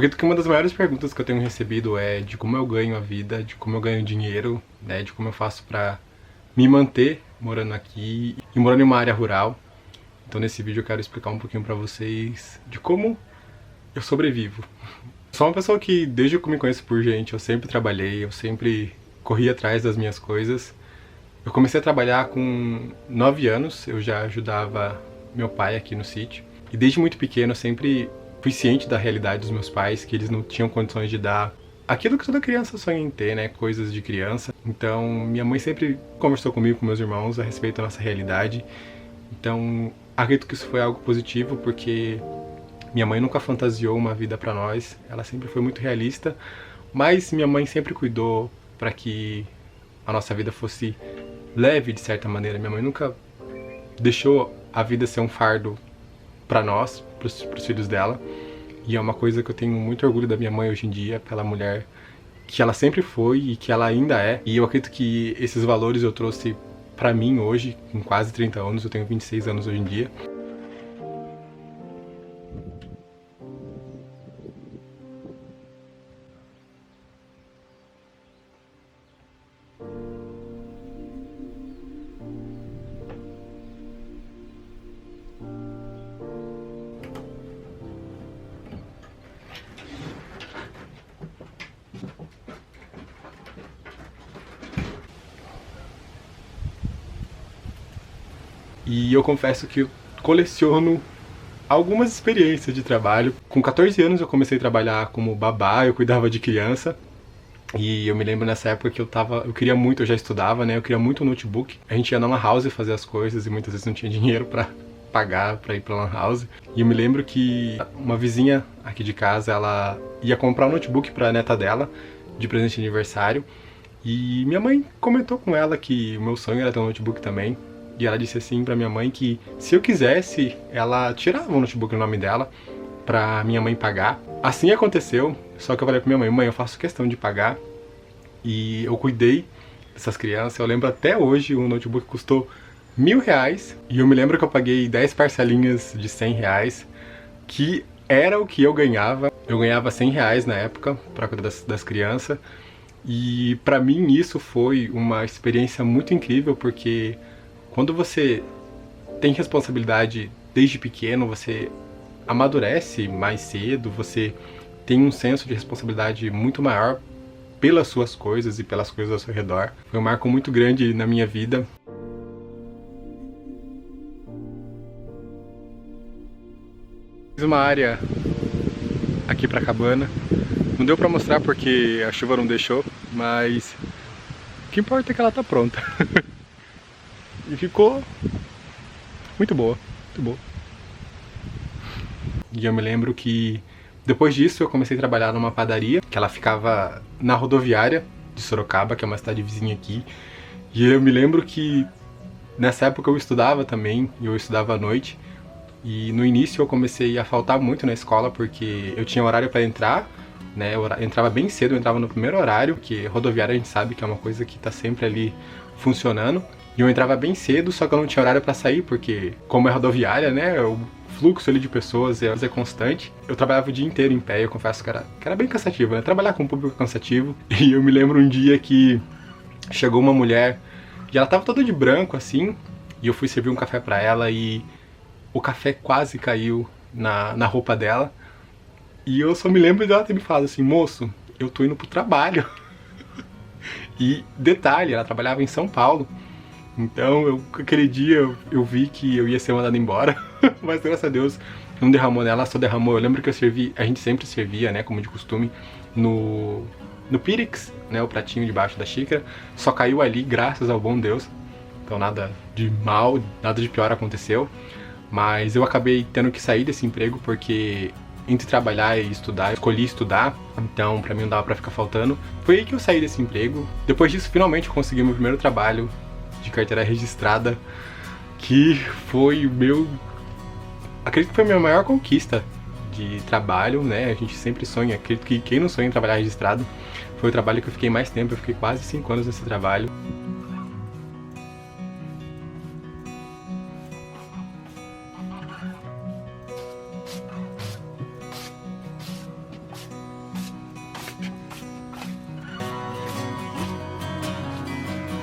acredito que uma das maiores perguntas que eu tenho recebido é de como eu ganho a vida, de como eu ganho dinheiro, né, de como eu faço pra me manter morando aqui e morando em uma área rural. Então nesse vídeo eu quero explicar um pouquinho pra vocês de como eu sobrevivo. Sou uma pessoa que desde que eu me conheço por gente, eu sempre trabalhei, eu sempre corri atrás das minhas coisas. Eu comecei a trabalhar com 9 anos, eu já ajudava meu pai aqui no sítio. E desde muito pequeno eu sempre fui ciente da realidade dos meus pais, que eles não tinham condições de dar aquilo que toda criança sonha em ter, né? Coisas de criança. Então minha mãe sempre conversou comigo, com meus irmãos, a respeito da nossa realidade. Então acredito que isso foi algo positivo, porque minha mãe nunca fantasiou uma vida pra nós, ela sempre foi muito realista, mas minha mãe sempre cuidou para que a nossa vida fosse leve de certa maneira. Minha mãe nunca deixou a vida ser um fardo pra nós, pros filhos dela. E é uma coisa que eu tenho muito orgulho da minha mãe hoje em dia, pela mulher que ela sempre foi e que ela ainda é. E eu acredito que esses valores eu trouxe pra mim hoje, com quase 30 anos, eu tenho 26 anos hoje em dia. E eu confesso que eu coleciono algumas experiências de trabalho. Com 14 anos eu comecei a trabalhar como babá, eu cuidava de criança. E eu me lembro nessa época que eu queria muito, eu já estudava, né? Eu queria muito um notebook. A gente ia na lan house fazer as coisas e muitas vezes não tinha dinheiro pra pagar pra ir pra lan house. E eu me lembro que uma vizinha aqui de casa, ela ia comprar um notebook pra neta dela, de presente de aniversário. E minha mãe comentou com ela que o meu sonho era ter um notebook também. E ela disse assim pra minha mãe que se eu quisesse, ela tirava o notebook no nome dela pra minha mãe pagar. Assim aconteceu, só que eu falei pra minha mãe, mãe, eu faço questão de pagar. E eu cuidei dessas crianças. Eu lembro até hoje, um notebook custou R$1.000. E eu me lembro que eu paguei 10 parcelinhas de R$100, que era o que eu ganhava. Eu ganhava R$100 na época pra cuidar das crianças. E pra mim isso foi uma experiência muito incrível, porque quando você tem responsabilidade desde pequeno, você amadurece mais cedo, você tem um senso de responsabilidade muito maior pelas suas coisas e pelas coisas ao seu redor. Foi um marco muito grande na minha vida. Fiz uma área aqui pra cabana. Não deu pra mostrar porque a chuva não deixou, mas o que importa é que ela tá pronta. E ficou muito boa, muito boa. E eu me lembro que depois disso eu comecei a trabalhar numa padaria, que ela ficava na rodoviária de Sorocaba, que é uma cidade vizinha aqui. E eu me lembro que nessa época eu estudava também, e eu estudava à noite. E no início eu comecei a faltar muito na escola, porque eu tinha horário para entrar, né? Eu entrava bem cedo, eu entrava no primeiro horário, que rodoviária a gente sabe que é uma coisa que tá sempre ali funcionando. E eu entrava bem cedo, só que eu não tinha horário pra sair, porque como é rodoviária, né, o fluxo ali de pessoas é constante. Eu trabalhava o dia inteiro em pé, eu confesso que era bem cansativo, né, trabalhar com o público é cansativo. E eu me lembro um dia que chegou uma mulher, e ela tava toda de branco, assim, e eu fui servir um café pra ela, e o café quase caiu na roupa dela. E eu só me lembro dela ter me falado assim, moço, eu tô indo pro trabalho. E detalhe, ela trabalhava em São Paulo. Então, aquele dia eu vi que eu ia ser mandado embora, mas graças a Deus não derramou nela, só derramou. Eu lembro que a gente sempre servia, né, como de costume, no Pyrex, né, o pratinho debaixo da xícara, só caiu ali, graças ao bom Deus. Então nada de mal, nada de pior aconteceu, mas eu acabei tendo que sair desse emprego porque entre trabalhar e estudar, eu escolhi estudar, então pra mim não dava pra ficar faltando. Foi aí que eu saí desse emprego. Depois disso, finalmente eu consegui meu primeiro trabalho de carteira registrada, que foi o meu... acredito que foi a minha maior conquista de trabalho, né? A gente sempre sonha, acredito que quem não sonha em trabalhar registrado. Foi o trabalho que eu fiquei mais tempo, eu fiquei quase 5 anos nesse trabalho.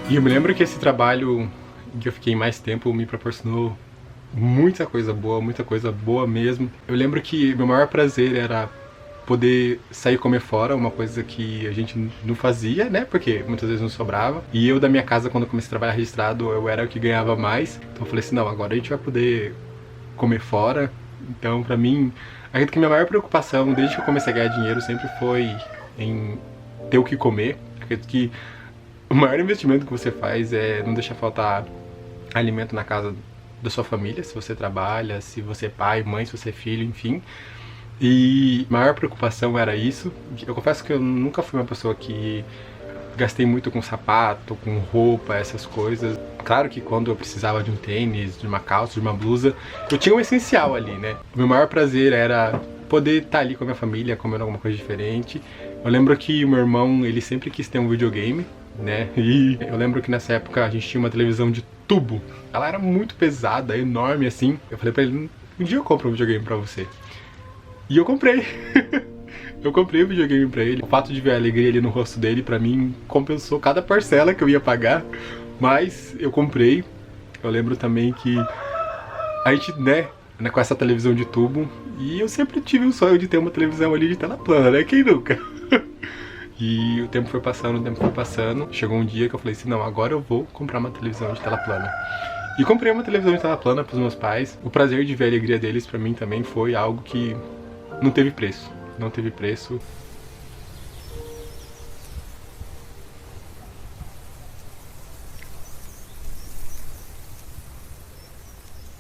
E eu me lembro que esse trabalho em que eu fiquei mais tempo me proporcionou muita coisa boa mesmo. Eu lembro que meu maior prazer era poder sair comer fora, uma coisa que a gente não fazia, né? Porque muitas vezes não sobrava. E eu da minha casa, quando eu comecei a trabalhar registrado, eu era o que ganhava mais. Então eu falei assim, não, agora a gente vai poder comer fora. Então, pra mim, acredito que minha maior preocupação, desde que eu comecei a ganhar dinheiro, sempre foi em ter o que comer. Acredito que o maior investimento que você faz é não deixar faltar alimento na casa da sua família, se você trabalha, se você é pai, mãe, se você é filho, enfim. E a maior preocupação era isso. Eu confesso que eu nunca fui uma pessoa que gastei muito com sapato, com roupa, essas coisas. Claro que quando eu precisava de um tênis, de uma calça, de uma blusa, eu tinha um essencial ali, né? O meu maior prazer era poder estar ali com a minha família, comendo alguma coisa diferente. Eu lembro que o meu irmão, ele sempre quis ter um videogame, né? E eu lembro que nessa época a gente tinha uma televisão de tubo. Ela era muito pesada, enorme assim. Eu falei pra ele, um dia eu compro um videogame pra você. E eu comprei. Eu comprei o videogame pra ele. O fato de ver a alegria ali no rosto dele, pra mim, compensou cada parcela que eu ia pagar. Mas eu comprei. Eu lembro também que a gente, né, com essa televisão de tubo. E eu sempre tive um sonho de ter uma televisão ali de tela plana, né? Quem nunca? E o tempo foi passando, o tempo foi passando. Chegou um dia que eu falei assim, não, agora eu vou comprar uma televisão de tela plana. E comprei uma televisão de tela plana pros meus pais. O prazer de ver a alegria deles pra mim também foi algo que não teve preço. Não teve preço.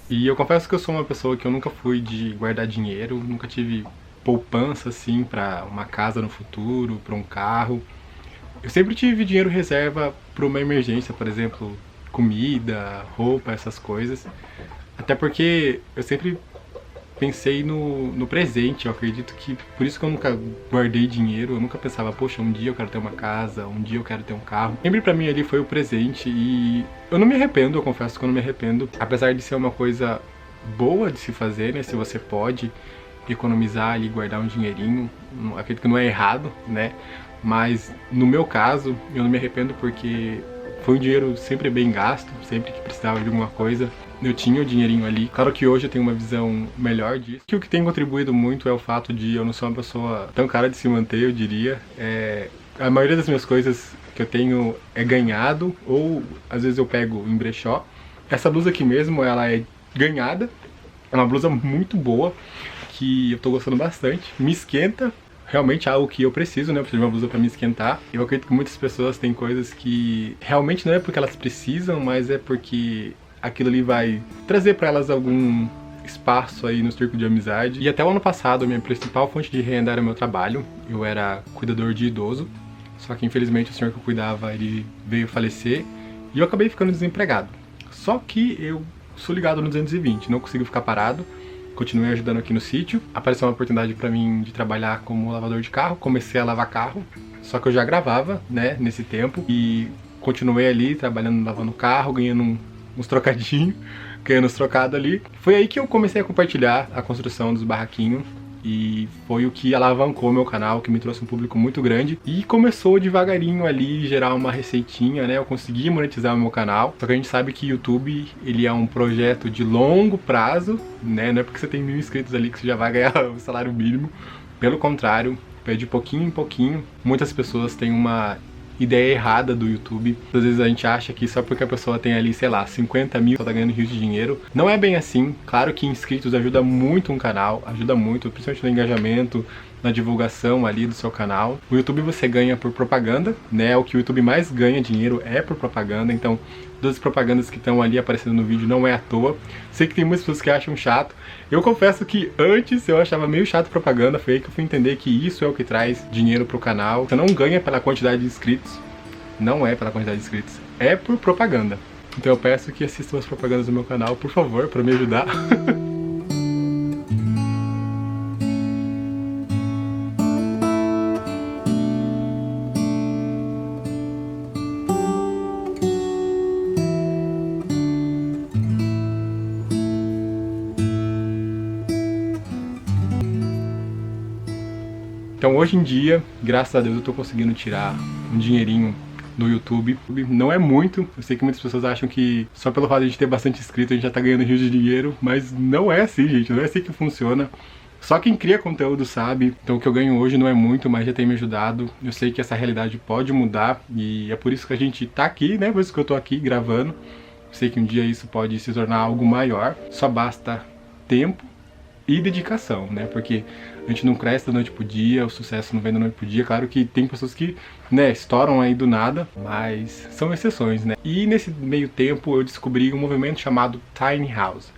E eu confesso que eu sou uma pessoa que eu nunca fui de guardar dinheiro, nunca tive poupança assim pra uma casa no futuro, pra um carro. Eu sempre tive dinheiro reserva pra uma emergência, por exemplo, comida, roupa, essas coisas. Até porque eu sempre pensei no presente. Eu acredito que por isso que eu nunca guardei dinheiro. Eu nunca pensava, poxa, um dia eu quero ter uma casa, um dia eu quero ter um carro. Sempre pra mim ali foi o presente e eu não me arrependo, eu confesso que eu não me arrependo. Apesar de ser uma coisa boa de se fazer, né? Se você pode economizar ali, guardar um dinheirinho, acredito que não é errado, né? Mas no meu caso, eu não me arrependo porque foi um dinheiro sempre bem gasto, sempre que precisava de alguma coisa, eu tinha o dinheirinho ali. Claro que hoje eu tenho uma visão melhor disso. Que o que tem contribuído muito é o fato de eu não ser uma pessoa tão cara de se manter, eu diria. A maioria das minhas coisas que eu tenho é ganhado, ou às vezes eu pego em brechó. Essa blusa aqui mesmo, ela é ganhada, é uma blusa muito boa, que eu tô gostando bastante, me esquenta. Realmente é algo que eu preciso, né? Eu preciso de uma blusa pra me esquentar. Eu acredito que muitas pessoas têm coisas que realmente não é porque elas precisam, mas é porque aquilo ali vai trazer pra elas algum espaço aí no círculo de amizade. E até o ano passado, a minha principal fonte de renda era meu trabalho. Eu era cuidador de idoso, só que infelizmente o senhor que eu cuidava, ele veio falecer e eu acabei ficando desempregado. Só que eu sou ligado no 220, não consigo ficar parado. Continuei ajudando aqui no sítio. Apareceu uma oportunidade pra mim de trabalhar como lavador de carro. Comecei a lavar carro, só que eu já gravava, né, nesse tempo. E continuei ali, trabalhando, lavando carro, ganhando uns trocadinhos, ganhando uns trocados ali. Foi aí que eu comecei a compartilhar a construção dos barraquinhos. E foi o que alavancou meu canal, que me trouxe um público muito grande. E começou devagarinho ali gerar uma receitinha, né? Eu consegui monetizar o meu canal. Só que a gente sabe que YouTube, ele é um projeto de longo prazo, né? Não é porque você tem 1000 inscritos ali que você já vai ganhar o salário mínimo. Pelo contrário, é de pouquinho em pouquinho. Muitas pessoas têm uma ideia errada do YouTube. Às vezes a gente acha que só porque a pessoa tem ali, sei lá, 50 mil, só tá ganhando rios de dinheiro. Não é bem assim. Claro que inscritos ajuda muito um canal, ajuda muito, principalmente no engajamento, na divulgação ali do seu canal. O YouTube você ganha por propaganda, né? O que o YouTube mais ganha dinheiro é por propaganda, então todas as propagandas que estão ali aparecendo no vídeo não é à toa. Sei que tem muitas pessoas que acham chato. Eu confesso que antes eu achava meio chato propaganda, foi aí que eu fui entender que isso é o que traz dinheiro pro canal. Você não ganha pela quantidade de inscritos, não é pela quantidade de inscritos, é por propaganda. Então eu peço que assistam as propagandas do meu canal, por favor, para me ajudar. Então hoje em dia, graças a Deus, eu tô conseguindo tirar um dinheirinho no YouTube. Não é muito, eu sei que muitas pessoas acham que só pelo fato de a gente ter bastante inscrito a gente já tá ganhando rios de dinheiro, mas não é assim, gente, não é assim que funciona. Só quem cria conteúdo sabe, então o que eu ganho hoje não é muito, mas já tem me ajudado. Eu sei que essa realidade pode mudar e é por isso que a gente tá aqui, né? Por isso que eu tô aqui gravando. Eu sei que um dia isso pode se tornar algo maior, só basta tempo e dedicação, né? Porque a gente não cresce da noite pro dia, o sucesso não vem da noite pro dia. Claro que tem pessoas que, né, estouram aí do nada, mas são exceções, né? E nesse meio tempo eu descobri um movimento chamado Tiny House,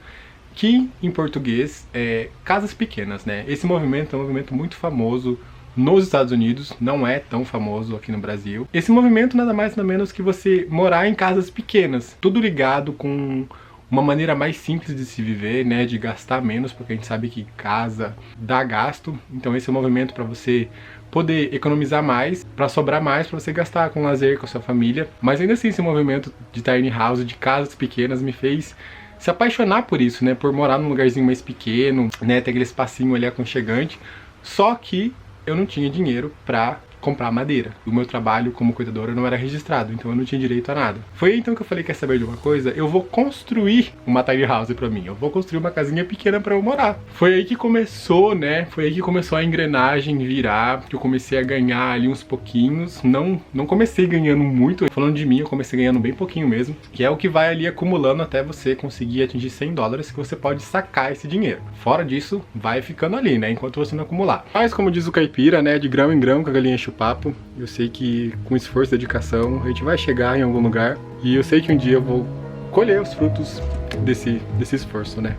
que em português é casas pequenas, né? Esse movimento é um movimento muito famoso nos Estados Unidos, não é tão famoso aqui no Brasil. Esse movimento nada mais nada menos que você morar em casas pequenas, tudo ligado com uma maneira mais simples de se viver, né, de gastar menos, porque a gente sabe que casa dá gasto. Então esse é um movimento para você poder economizar mais, para sobrar mais, para você gastar com lazer, com a sua família. Mas ainda assim esse movimento de tiny house, de casas pequenas, me fez se apaixonar por isso, né, por morar num lugarzinho mais pequeno, né, ter aquele espacinho ali aconchegante. Só que eu não tinha dinheiro para comprar madeira. O meu trabalho como cuidadora não era registrado, então eu não tinha direito a nada. Foi aí então que eu falei, quer saber de uma coisa? Eu vou construir uma tiny house pra mim, eu vou construir uma casinha pequena pra eu morar. Foi aí que começou, né? Foi aí que começou a engrenagem virar, que eu comecei a ganhar ali uns pouquinhos. Não comecei ganhando muito, falando de mim, eu comecei ganhando bem pouquinho mesmo, que é o que vai ali acumulando até você conseguir atingir $100, que você pode sacar esse dinheiro. Fora disso, vai ficando ali, né? Enquanto você não acumular. Mas como diz o caipira, né? De grão em grão que a galinha enche o papo. Eu sei que com esforço e dedicação a gente vai chegar em algum lugar. E eu sei que um dia eu vou colher os frutos desse esforço, né?